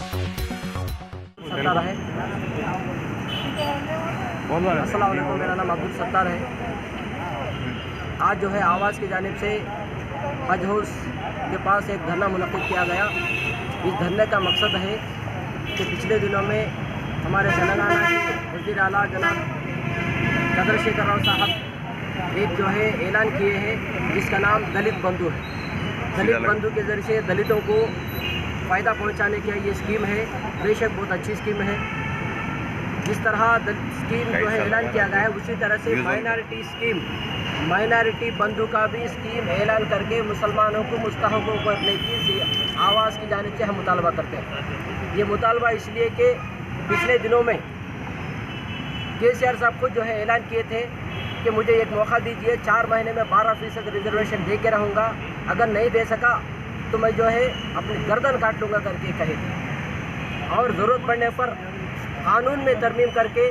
सत्तार है। अस्सलाम वालेकुम, मेरा नाम अब्दुल सत्तार है। आज जो है आवाज़ की जानिब से हज हाउस के पास एक धरना मुनक़्क़िद किया गया। इस धरने का मकसद है कि पिछले दिनों में हमारे तेलंगाना के वज़ीर आला जनाब चंद्रशेखर राव साहब एक जो है ऐलान किए हैं जिसका नाम दलित बंधु है। दलित बंधु के ज़रिए दलितों को फ़ायदा पहुंचाने की ये स्कीम है। बेशक बहुत अच्छी स्कीम है। जिस तरह स्कीम जो है ऐलान किया गया है उसी तरह से माइनॉरिटी स्कीम, माइनॉरिटी बंधु का भी स्कीम ऐलान करके मुसलमानों को मुस्तहक़ करने की आवाज़ की जानिब से हम मुतालबा करते हैं। ये मुतालबा इसलिए कि पिछले दिनों में केसीआर साहब खुद जो है ऐलान किए थे कि मुझे एक मौका दीजिए, 4 महीने में 12% रिजर्वेशन दे के रहूँगा, अगर नहीं दे सका तो मैं जो है अपनी गर्दन काट लूँगा करके कहे थे। और ज़रूरत पड़ने पर कानून में तरमीम करके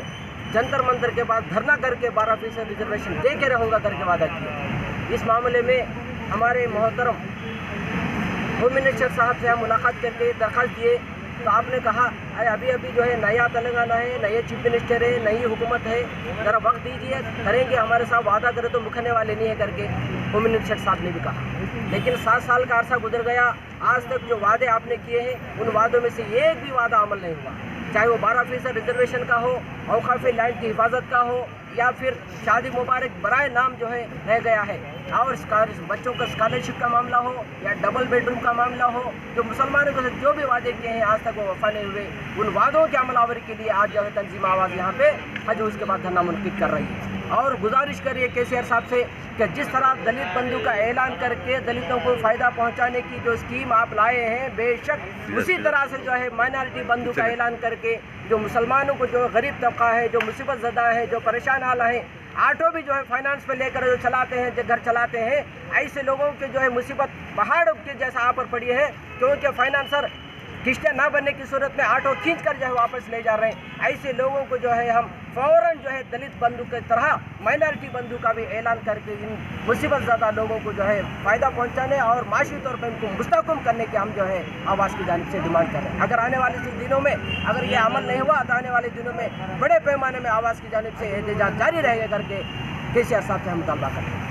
जंतर मंतर के बाद धरना करके 12% रिजर्वेशन दे के रहूँगा करके वादा किया। इस मामले में हमारे मोहतरम होम मिनिस्टर साहब से हम मुलाकात करके दरख्वास्त दिए तो आपने कहा अभी जो है नया तेलंगाना है, नए चीफ मिनिस्टर है, नई हुकूमत है, ज़रा वक्त दीजिए, करेंगे, हमारे साथ वादा करें तो मुखरने वाले नहीं है करके होम मिनिस्टर साहब ने भी कहा। लेकिन 7 साल का अरसा गुजर गया, आज तक जो वादे आपने किए हैं उन वादों में से एक भी वादा अमल नहीं हुआ। चाहे वो 12% रिजर्वेशन का हो, औकाफ़ लैंड की हिफाजत का हो, या फिर शादी मुबारक बराए नाम जो है रह गया है, और बच्चों का स्कॉलरशिप का मामला हो या डबल बेडरूम का मामला हो, जो मुसलमानों के साथ जो भी वादे किए हैं आज तक वो वफा नहीं हुए। उन वादों की अमलावरी के लिए आज जो है तंजीम आवाज़ यहाँ पे हज उसके बाद धरना मुनक़्क़िद कर रही है। और गुजारिश करिए केसीआर साहब से कि जिस तरह दलित बंधु का ऐलान करके दलितों को फ़ायदा पहुँचाने की जो स्कीम आप लाए हैं, बेशक उसी तरह से जो है माइनॉरिटी बंधु का ऐलान करके जो मुसलमानों को, जो गरीब तबका है, जो मुसीबत ज़दा है, जो परेशान हाल है, ऑटो भी जो है फाइनेंस पे लेकर जो चलाते हैं, जो घर चलाते हैं, ऐसे लोगों के जो है मुसीबत पहाड़ के जैसा आप पर पड़ी है, क्योंकि फाइनेंसर किस्तें ना बनने की सूरत में ऑटो खींच कर जो है वापस ले जा रहे हैं। ऐसे लोगों को जो है हम फ़ौरन जो है दलित बंधु की तरह माइनॉरिटी बंधु का भी ऐलान करके इन मुसीबत ज़्यादा लोगों को जो है फ़ायदा पहुंचाने और माशी तौर पर इनको मुस्तहकम करने की हम जो है आवाज़ की जानिब से डिमांड कर रहे हैं। अगर आने वाले दिनों में अगर ये अमल नहीं हुआ तो आने वाले दिनों में बड़े पैमाने में आवाज़ की जानिब से एहतजाज जारी रहेगा करके केसीआर साहब से हम मुतालबा करें।